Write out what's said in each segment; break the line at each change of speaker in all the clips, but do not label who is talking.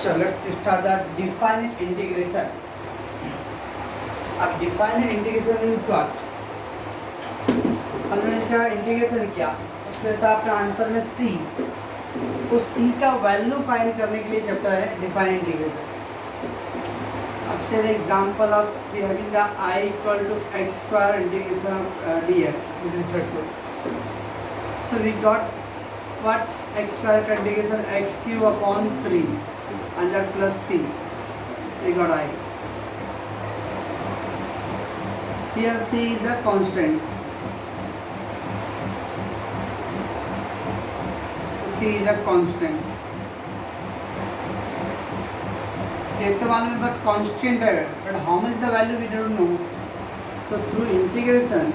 So let's start the definite integration. अब definite integration means what? हमने इसका integration किया, उसमें था अपना आंसर में c, उस c का वैल्यू फाइंड करने के लिए चैप्टर है डिफाइन इंटीग्रेशन. अब से the example of we having the I equal to x square integration of dx with respect to. So we got what? X square का integration x cube upon 3 and that plus c. We got I. Here c is the constant. C is a constant. एक तो मालूम है but constant है, but how much the value we don't know. So through integration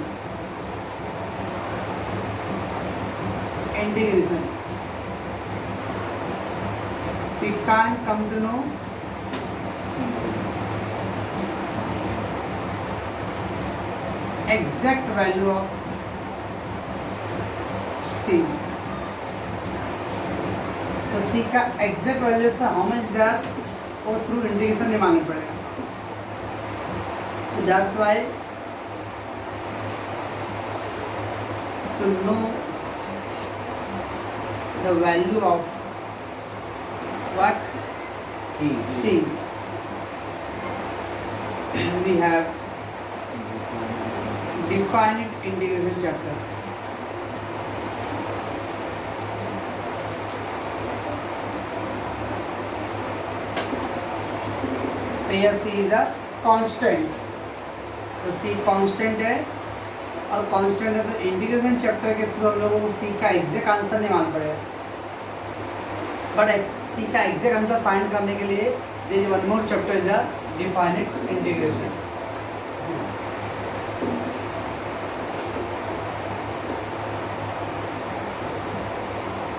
we can't come to know exact value of C. तो C का exact value से how much that वो through integration नहीं मालूम पड़ेगा. So that's why to know the value of what C we have defined integration chapter. तो यह C is a constant. तो C कांस्टेंट है और कांस्टेंट है तो इंटीग्रेशन चैप्टर के थ्रू हम लोगों को C का एग्जैक्ट आंसर नहीं मालूम पड़ेगा, बट C का एग्जैक्ट आंसर फाइंड करने के लिए there is one more chapter is the definite integration.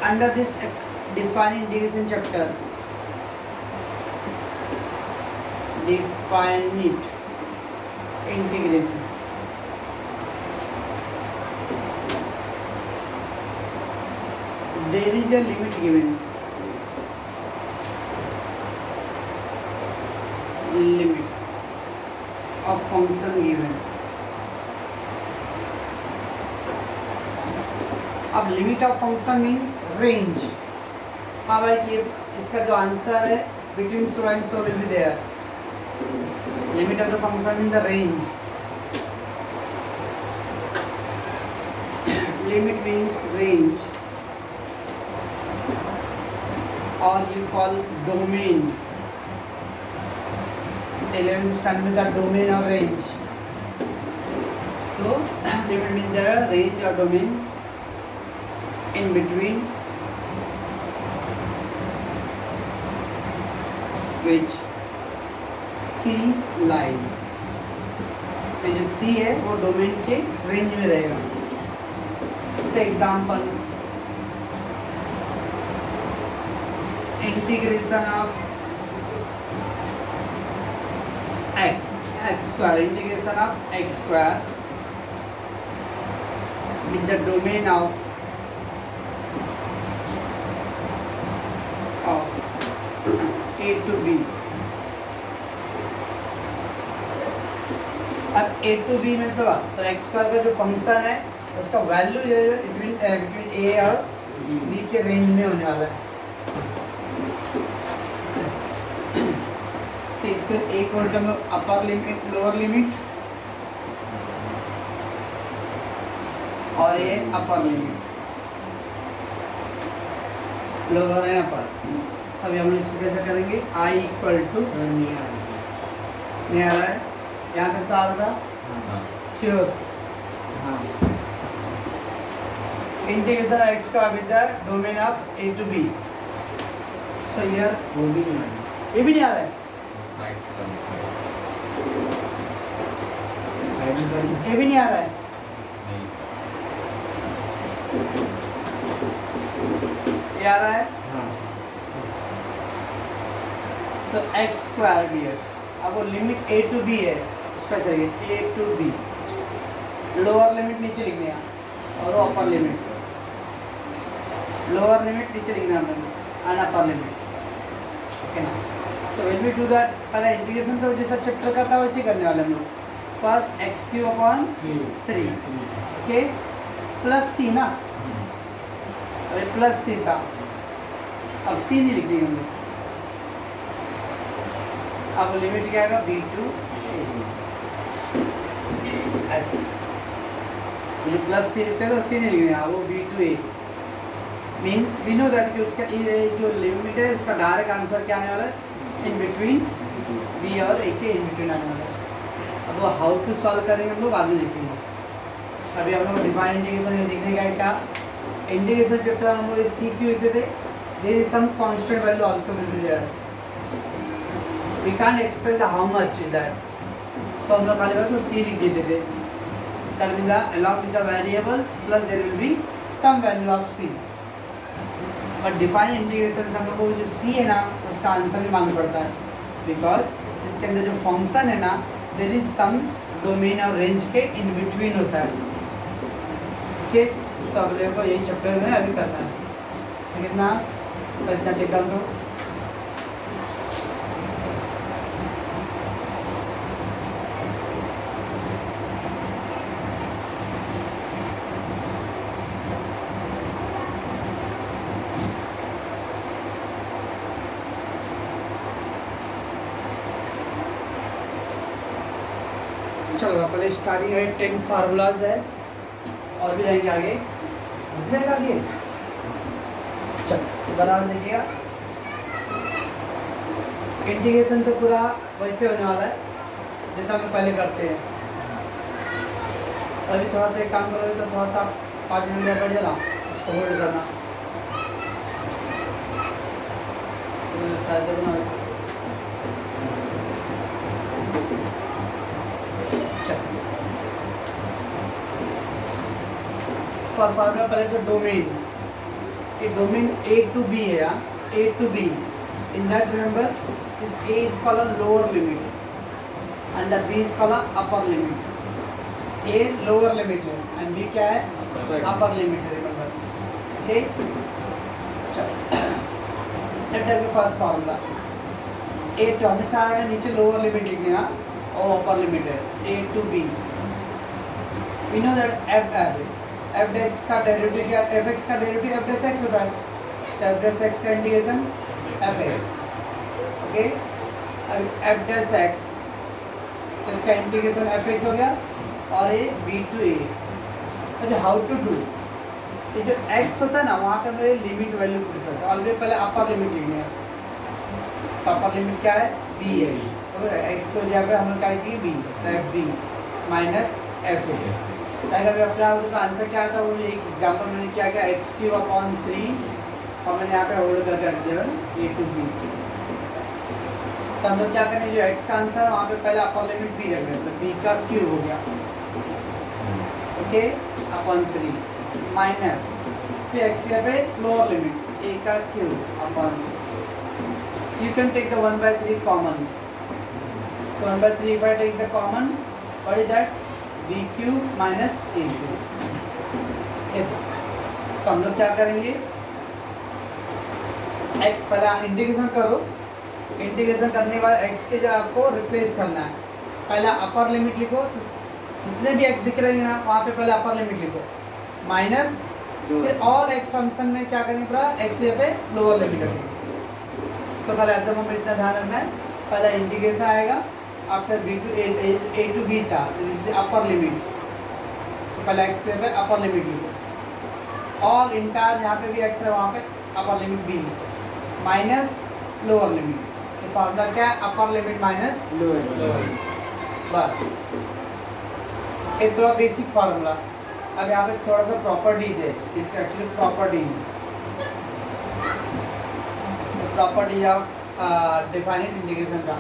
Under this definite integration chapter, definite integration, there is a limit given, limit of function given. अब limit of function means range. हाँ भाई, ये इसका जो answer है between so and so will be there. Limit of the function in the range. Limit means range, or you call domain. 11th standard में the domain or range. So limit means the range or domain in between which C lies. ये जो C है वो domain के range में रहेगा. इसका example integration of x square, integration of x square with the domain of A to B. अब A to B में तो x स्क्वायर का जो फंक्शन है उसका वैल्यू जो है बिटवीन A और B के रेंज में होने वाला है. तो इसको एक और term upper limit, lower limit, और ये upper limit, lower and upper. सभी हम लोग इसको कैसे करेंगे? I इक्वल टू नहीं आ रहा है, यहाँ तक तो आ रहा था श्योर. इंटीग्रेशन x का with the domain of A to B. So here ये भी नहीं आ रहा है, ये भी नहीं आ रहा है. ये आ रहा है. तो x स्क्वायर dx, अब वो लिमिट A to B है उसका चाहिए A to B. Lower limit नीचे लिखने हैं और वो अपर लिमिट, लोअर लिमिट नीचे लिखना है एंड अपर लिमिट. ओके ना। So will we do that, पहले इंटीग्रेशन तो जैसा चैप्टर का था वैसे ही करने वाले हम लोग। First x cube upon 3, okay, plus c ना, अरे प्लस सी था, अब सी नहीं लिख देंगे हम लोग। अब लिमिट क्या आएगा, बी टू ऐसे, जो प्लस सी लिखते हैं तो सी नहीं लिखेंगे, वो B to A means we know that कि उसका ये जो लिमिट है उसका डायरेक्ट आंसर क्या आने वाला है, इन बिटवीन बी और ए के इन बिटवीन आने वाला है। अब वो हाउ टू सॉल्व करेंगे हम लोग बाद में देखेंगे। अभी हम लोग डिफाइन इंटीग्रेशन में देखने का क्या, इंटीग्रेशन चैप्टर हम लोग सी क्यू लिखते थे, there is some constant value also will be there, we can't express the how much is that, तो हम लोग खाली बस सी लिख देते थे, that means along with the variables plus there will be some value of c, but define integration हम लोग को जो c है ना उसका आंसर भी मालूम पड़ता है, बिकॉज इसके अंदर जो फंक्शन है ना देयर इज सम डोमेन और रेंज के इन बिटवीन होता है। ओके, तो अब लोगों को यही चैप्टर में अभी करना है, कितना इतना टिक डाल दो। चलो पहले स्टार्टिंग है 10 फार्मूलाज है, और भी जाएंगे आगे, जाएगा आगे। चलो बराबर देखिएगा, इंटीग्रेशन तो पूरा वैसे होने वाला है जैसा हम पहले करते हैं। अभी थोड़ा सा एक काम करोगे तो थोड़ा सा 5 मिनट बैठ जाना, उसको होल्ड करना, शायद ना। फॉर फार्मूला पहले तो डोमेन, ये डोमेन ए टू बी है, a to b, in that remember this a is called a lower limit and the b is called a upper limit. A lower limit है and b क्या है, upper limit है, remember. Okay, चलो let that be first formula. A to हमेशा आएगा नीचे lower limit लिखने का और अपर लिमिट है, a to b. We know that f dash का डेरिवेटिव क्या, एफ एक्स का डेरिवेटिव एफ डैश एक्स होता है, तो एफ डैश एक्स का इंटीग्रेशन एफ एक्स, ओके। अब एफ डैश एक्स तो इसका इंटीग्रेशन एफ एक्स हो गया, और ये बी टू ए। अभी हाउ टू डू, ये जो एक्स होता है ना वहाँ पे हमें लिमिट वैल्यू पुट करते हैं, ऑलरेडी पहले अपर लिमिट लिखनी है, तो अपर लिमिट क्या है, बी है, तो एक्स को जहाँ पे हम लोग क्या की बी, तो F B minus F A. अगर अपना उसका आंसर क्या था, वो एक एग्जांपल मैंने क्या किया, एक्स क्यू अपॉन 3 और मैंने यहाँ पे होल्ड करके रख दिया ए टू बी। तो हम लोग क्या करें, जो एक्स का आंसर है वहाँ पे पहले अपर लिमिट बी रख दें, तो बी का क्यू हो गया, ओके, अपॉन 3 माइनस फिर एक्स यहाँ पे लोअर लिमिट ए का cube upon, you can take the 1/3 common, तो 1/3 if I take the common, what is that, B cube minus A cube. तो हम लोग क्या करेंगे, एक्स पहले इंटीग्रेशन करो, इंटीग्रेशन करने के बाद एक्स के जो आपको रिप्लेस करना है, पहले अपर लिमिट लिखो, तो जितने भी एक्स दिख रहे हैं ना वहाँ पे पहले अपर लिमिट लिखो, माइनस फिर ऑल एक्स फंक्शन में क्या करेंगे, पूरा एक्स पे लोअर लिमिट रखेंगे। तो पहले एकदम हमें इतना ध्यान रखना है, पहले इंटीग्रेशन आएगा after B to A to B था, तो जिससे अपर लिमिट, तो पहले एक्स पे अपर लिमिट लिखो, ऑल इंटायर जहाँ पे भी एक्स है वहाँ पे upper limit B minus lower limit, तो फार्मूला क्या है, अपर लिमिट माइनस लोअर, बस एक तो बेसिक फार्मूला। अब यहाँ पे थोड़ा सा प्रॉपर्टीज है, इसके actually properties of definite integration का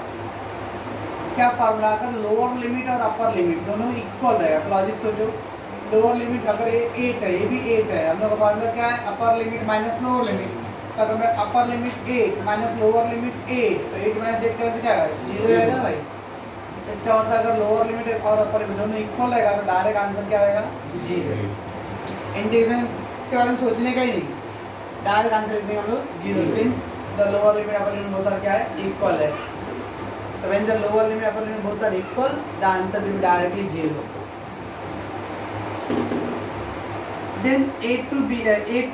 क्या फार्मूला, अगर लोअर लिमिट और अपर लिमिट दोनों इक्वल रहेगा, तो लॉजिक सोचो, लोअर लिमिट अगर ये 8 है, ये भी 8 है, हम लोग का फार्मूला क्या है, upper limit minus lower limit, तो अगर मैं upper limit 8 minus lower limit 8, तो 8 माइनस 8 करें तो क्या आएगा, 0 रहेगा ना भाई। इसका मतलब अगर लोअर लिमिट और अपर लिमिट दोनों इक्वल रहेगा तो डायरेक्ट आंसर क्या रहेगा, 0। इंटीग्रेशन के बारे में सोचने का ही नहीं, डायरेक्ट आंसर लिख देंगे हम लोग 0, since the lower limit upper limit both are क्या है, इक्वल है. तो when the lower limit upper limit both are equal the answer will be directly 0. Then A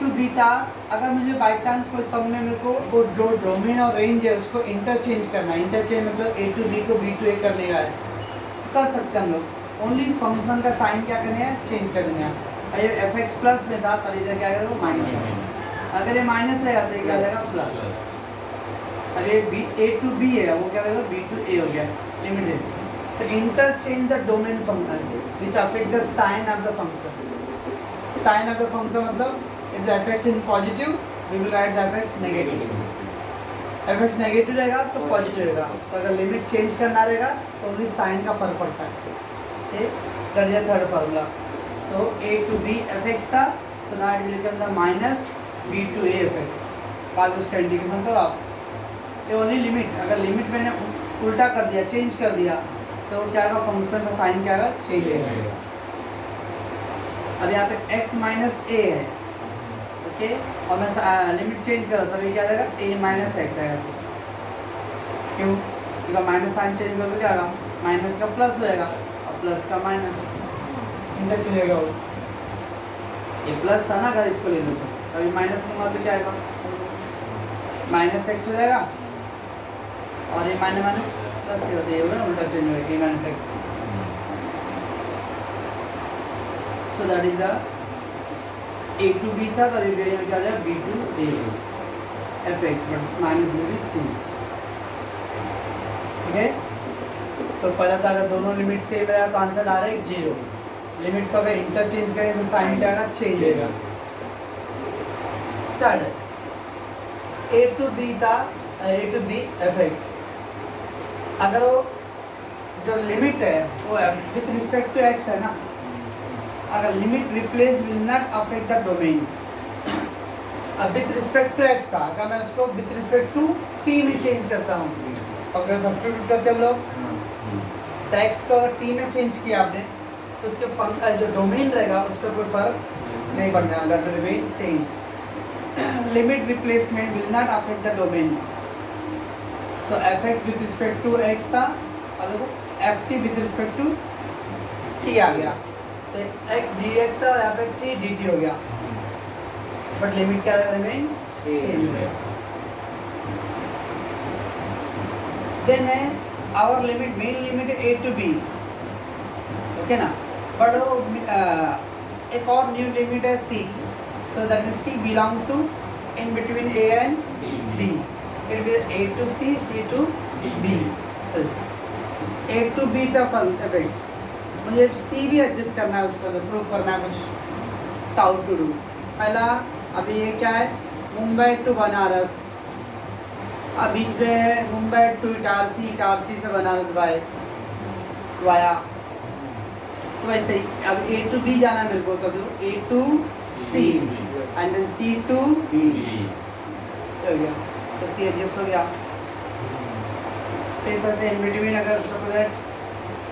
to B था. अगर मुझे बाई चांस कोई सम में मेरे को वो जो डोमेन और रेंज है उसको इंटरचेंज करना है, इंटरचेंज मतलब ए टू बी को बी टू ए करने का है, तो कर सकते हैं हम लोग. ओनली फंक्शन का साइन क्या करने हैं, चेंज करने हैं. अगर एफ एक्स प्लस में था तब इधर क्या करेगा, माइनस. अगर ये माइनस रहेगा तो ये क्या रहेगा, प्लस. अगर ये बी ए टू बी है वो क्या रहेगा, बी टू ए हो गया. Limited. So interchange the domain function which affect the sign of the function. Sign of the function मतलब if the fx in positive we will write the fx negative. fx negative रहेगा तो positive रहेगा. तो अगर limit change करना रहेगा तो only sign का फर्क पड़ता है. ठीक, that is the third formula. तो a to b fx था, so now it will become the minus b to a fx. बाद में उसका इंटीग्रेशन करो आप. ये ओनली लिमिट, अगर लिमिट मैंने उल्टा कर दिया, चेंज कर दिया तो क्या होगा, फंक्शन का साइन क्या होगा, चेंज होगा. अब यहाँ पे x माइनस a है, ओके, और मैं लिमिट चेंज करा तब ये क्या रहेगा, a माइनस एक्स आएगा. क्यों, क्योंकि माइनस साइन चेंज करो तो क्या होगा, माइनस का प्लस हो जाएगा और प्लस का माइनस इंटरचेंज हो जाएगा. वो ये प्लस था ना, अगर इसको ले लो तो अभी माइनस लूँगा तो क्या आएगा, माइनस एक्स हो जाएगा और ये माइनस माइनस प्लस ही होता है, ये उल्टा चेंज हो जाएगा, minus x. So that is the a to b था तो ये क्या जाएगा, b to a fx, but minus में भी चेंज. ठीक है, तो पहला था अगर दोनों लिमिट सेम रहेगा तो आंसर डायरेक्ट 0. लिमिट को अगर इंटरचेंज करें तो साइन क्या आएगा, चेंज होगा. थर्ड a to b था, a to b fx. अगर वो जो लिमिट है वो विथ रिस्पेक्ट टू x है ना, अगर limit replace will not affect the domain. अब विथ रिस्पेक्ट टू एक्स था, अगर मैं उसको विथ रिस्पेक्ट टू टी में चेंज करता हूँ, अगर सब्स्टिट्यूट करते हम लोग तो एक्स को अगर टी में चेंज किया आपने तो उसके जो डोमेन रहेगा उस पर कोई फर्क नहीं पड़ जाएगा, that will remain same. Limit replacement will not affect the domain. So f x with respect to x था और f t with respect to t आ गया, तो x dx था और यहाँ पे t dt हो गया, बट लिमिट क्या रिमेन सेम. देन है आवर लिमिट, मेन लिमिट है a to b, ओके ना, बट वो एक और न्यू लिमिट है c. So that means c belong to in between a and b. It will a to c, c to b. a to b का fx मुझे सी भी adjust करना है, उसको प्रूव करना है, कुछ टाउट टू डू. पहला अभी ये क्या है, मुंबई टू बनारस. अभी जो है मुंबई टू इटारसी, इटारसी से बनारस वाया. तो वैसे ही अब ए टू बी जाना है मेरे को, तो a to c and then c to b हो गया, तो सी एडजस्ट हो गया. तो इस तरह से इन बिटवीन अगर सपोज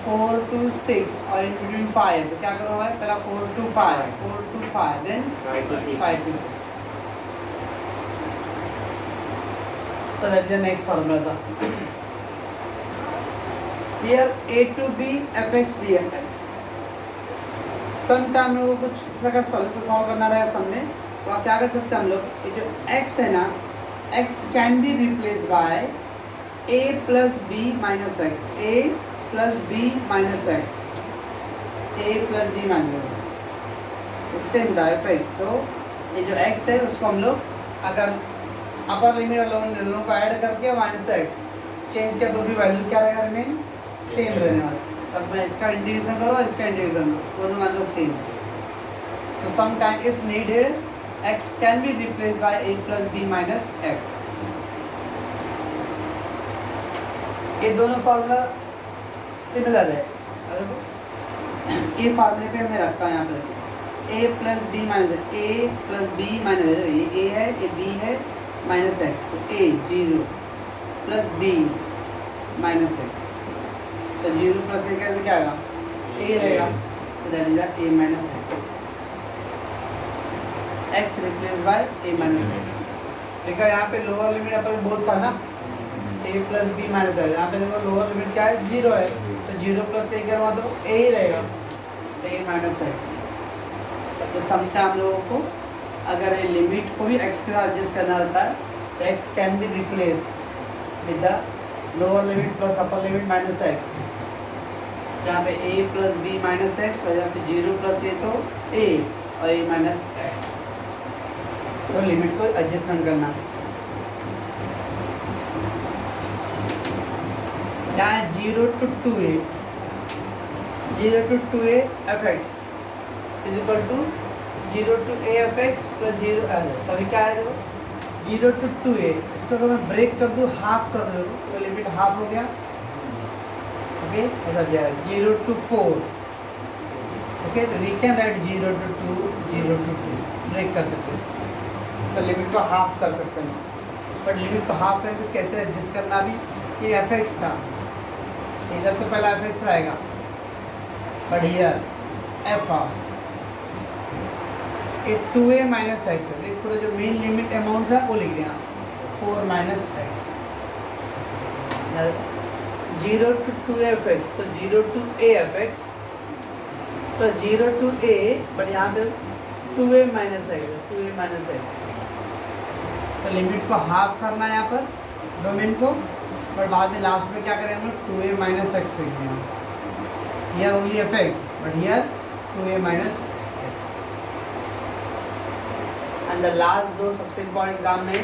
4 to 6 और इन बिटवीन 5, तो क्या करो भाई, पहला 4 to 5, 4 to 5, देन 5 to 6. तो that is the next formula था. Here a to b fx dfx. Some time में वो कुछ इस तरह का सॉल्यूशन सॉल्व करना रहेगा सामने, तो आप क्या कर सकते हैं हम लोग, ये जो x है ना, x can be replace by a plus b minus X, a plus B minus X, A plus B minus X, same था एफ एक्स. तो ये जो एक्स है उसको हम लोग अगर अपर लिमिट और लोअर लिमिट को ऐड करके माइनस एक्स चेंज किया तो भी वैल्यू क्या रहेगा, रिमेन सेम रहने वाला. तब मैं इसका इंटीग्रेशन करो, इसका इंटीग्रेशन करो, दोनों मतलब सेम. तो some time if needed X can be replace by A plus B minus X. ये दोनों फार्मूला सिमिलर है. ये फार्मूले पे मैं रखता हूँ यहाँ पे a plus B minus a plus B minus, ये a है, ये b है, माइनस एक्स, तो a 0 plus b minus x, तो 0 प्लस ए कैसे क्या आएगा, a रहेगा, तो that is a minus x replace by a minus x. देखा यहाँ पे लोअर लिमिट अपन बहुत था ना, a प्लस बी माइनस है, यहाँ पे देखो लोअर लिमिट क्या है, 0 है, तो 0 प्लस a करवा दो a ही रहेगा, a माइनस एक्स। तो समझते हैं हम लोगों को, अगर ये लिमिट को भी x के साथ एडजस्ट करना रहता है तो x can be replace with the lower limit plus upper limit minus x. यहाँ पे a plus B minus x और यहाँ पे 0 प्लस a तो a और a माइनस एक्स। तो लिमिट को एडजस्टमेंट करना है। यहाँ है 0 to 2a, 0 to 2a f x is equal to 0 to a f x plus 0 l. तभी क्या है देखो 0 to 2a, इसको अगर मैं ब्रेक कर दूँ, हाफ कर दूँ तो लिमिट हाफ हो गया। ओके, ऐसा दिया है 0 to 4। ओके, तो we can write 0 to 2, 0 to 2 break कर सकते हैं, तो लिमिट को हाफ कर सकते हैं। बट लिमिट को हाफ करें तो कैसे एडजस्ट करना, भी ये एफ एक्स था, इधर तो पहला एफ एक्स रहेगा, बट हियर एफ ऑफ ये 2a माइनस एक्स है, तो पूरा जो मेन लिमिट अमाउंट था वो लिख दिया 4 minus x. 0 to 2a f X, तो 0 to a एफ एक्स तो 0 to a, बट यहाँ पे 2a minus x, 2a minus x. तो लिमिट को हाफ करना है यहाँ पर डोमेन को, पर बाद में लास्ट में क्या करें हम लोग 2a माइनस एक्स लिख दें। Here only F x, but here 2a minus x. And the last दो सबसे इम्पोर्टेंट एग्जाम में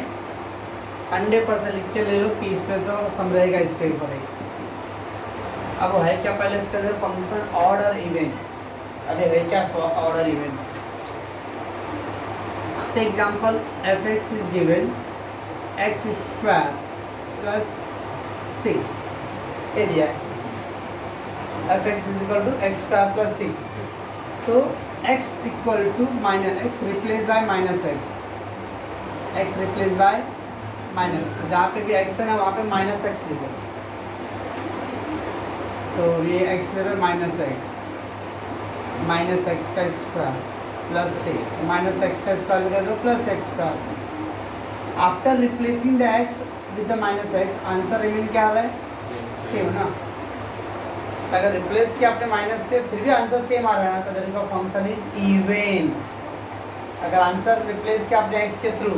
100% लिख के ले लो, 30 पे तो सम रहेगा इसके ऊपर एक। अब वो है क्या, पहले उसके अंदर फंक्शन ऑर्डर इवेंट, अरे है क्या ऑर्डर इवेंट। से example f x is given x square plus 6 area, f x is equal to x square plus 6, तो x equal to minus x replace by minus x, x replace by minus, जहाँ पे भी x है ना वहाँ पे minus x लिखो, तो ये x लेवल माइनस एक्स का स्क्वायर प्लस 6, माइनस एक्स का स्क्वायर भी कर दो plus x square. After replacing the x with the minus x, answer remain क्या आ रहा है, सेम ना। अगर रिप्लेस किया आपने माइनस से फिर भी आंसर सेम आ रहा है ना, तो दैट फंक्शन इज इवन। अगर आंसर रिप्लेस किया आपने x के through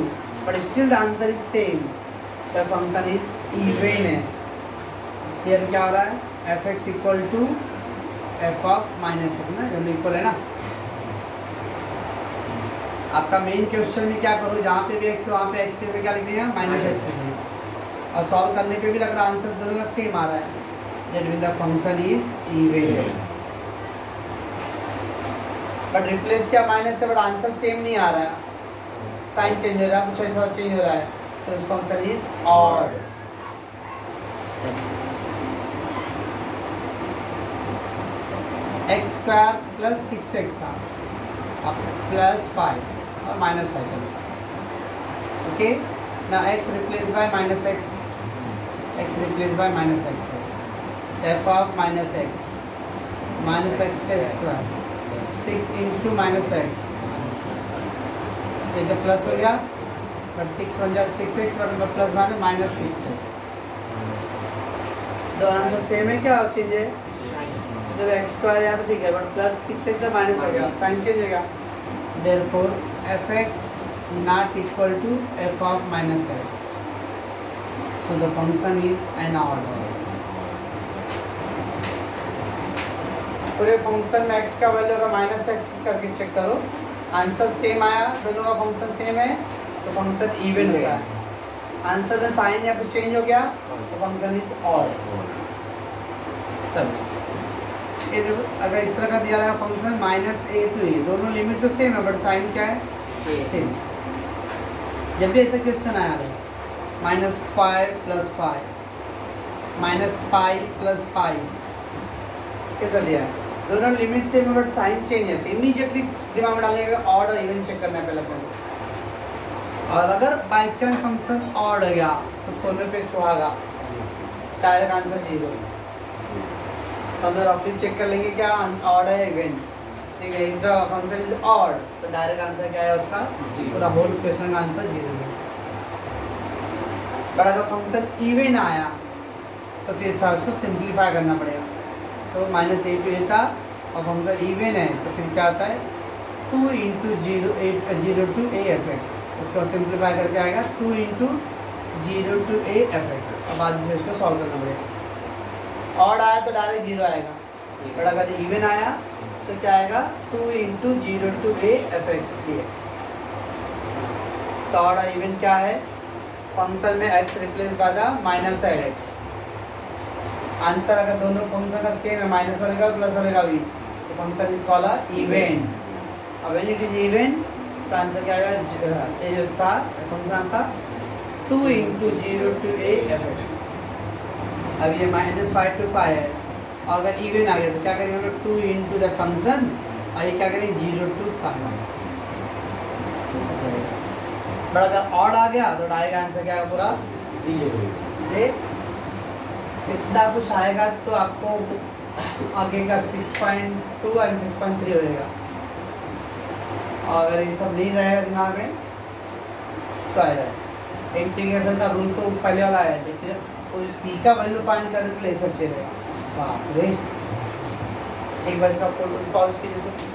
but still the answer is same, the function is even है। हियर क्या हो रहा है, f x equal to f of minus x ना, दोनों इक्वल है ना। आपका मेन क्वेश्चन में क्या करो, जहाँ पे भी x वहाँ पे x पे क्या लिख दिया माइनस एक्स, और सॉल्व करने पे भी लग रहा आंसर दोनों का सेम आ रहा है, that means the function is even। But replace किया माइनस से, बट आंसर सेम नहीं आ रहा है, साइन चेंज हो रहा है, कुछ ऐसा चेंज हो रहा है, तो इस function is odd. X square plus 6x था, अब प्लस 5 और माइनस 5 चलो। ओके, ना x replace by minus x, x replace by minus x, F of minus x का स्क्वायर 6 इंटू माइनस एक्स, ये तो प्लस हो गया, बट 6 बन जाए 6x, but plus minus minus 6 दो आंसर सेम है क्या चीज़ है, जब एक्स स्क्वायर यहाँ तो ठीक है, बट प्लस 6x तो माइनस हो गया, साइन चेंज हो गया। Therefore f x not equal to f of minus x, so the function is an order. पूरे फंक्शन में x का वैल्यू अगर माइनस एक्स करके चेक करो, आंसर सेम आया, दोनों का फंक्शन सेम है, तो फंक्शन इवन हो गया। आंसर में साइन या कुछ चेंज हो गया तो फंक्शन इज ऑड। तब ये देखो, अगर इस तरह का दिया रहा है function minus a to a, दोनों लिमिट तो सेम है, बट साइन क्या है चेंज। जब भी ऐसा क्वेश्चन आया है -5 + 5 -π + π कैसा दिया है, दोनों लिमिट सेम है बट साइन चेंज है, तो इमीडिएटली दिमाग में डालने का ऑड और इवन चेक करना है पहले अपन। और अगर बाई चांस फंक्शन ऑड हो गया तो सोने पे सुहागा, डायरेक्ट आंसर 0। तो हम रफली चेक कर लेंगे क्या ऑड है इवन, ठीक है, if the function is odd तो डायरेक्ट आंसर क्या है उसका, पूरा होल क्वेश्चन का आंसर 0 है। बट अगर फंक्शन इवन आया तो फिर था उसको सिंप्लीफाई करना पड़ेगा। तो माइनस ए टू ए था और फंक्शन इवन है तो फिर क्या आता है 2 into zero to a f x, उसको सिंप्लीफाई करके आएगा 2 into zero to a f x. अब बाद में इसको सॉल्व करना पड़ेगा। ऑड आया तो डायरेक्ट जीरो आएगा, बट अगर इवन आया तो क्या आएगा 2 into zero to a f x d x. तो ऑड इवन क्या है, फंक्शन में x replace by the minus side x। Answer अगर दोनों फंक्शन का सेम है, माइनस वाले और प्लस वाले का भी, तो function is called a even. अब व्हेन इट इज इवन तो आंसर क्या आएगा, ये जो था फंक्शन था 2 into zero to a f x. अब ये -5 to 5 है, और अगर इवन आ गया तो क्या करेंगे हम लोग 2 इंटू दैट फंक्शन, और ये क्या करेंगे 0 to 5। बट अगर ऑड आ गया तो आएगा आंसर क्या आएगा पूरा 0। ये इतना कुछ आएगा तो आपको आगे का 6.2 और 6.3 होएगा। और अगर ये सब नहीं रहेगा दिमाग में तो आ जाए। इंटीग्रेशन का रूल तो पहले वाला है, लेकिन वो सी का वैल्यू फाइंड करने के लिए सब चलेगा। बाप रे, एक बार इसका फोटो पॉज कीजिए तो।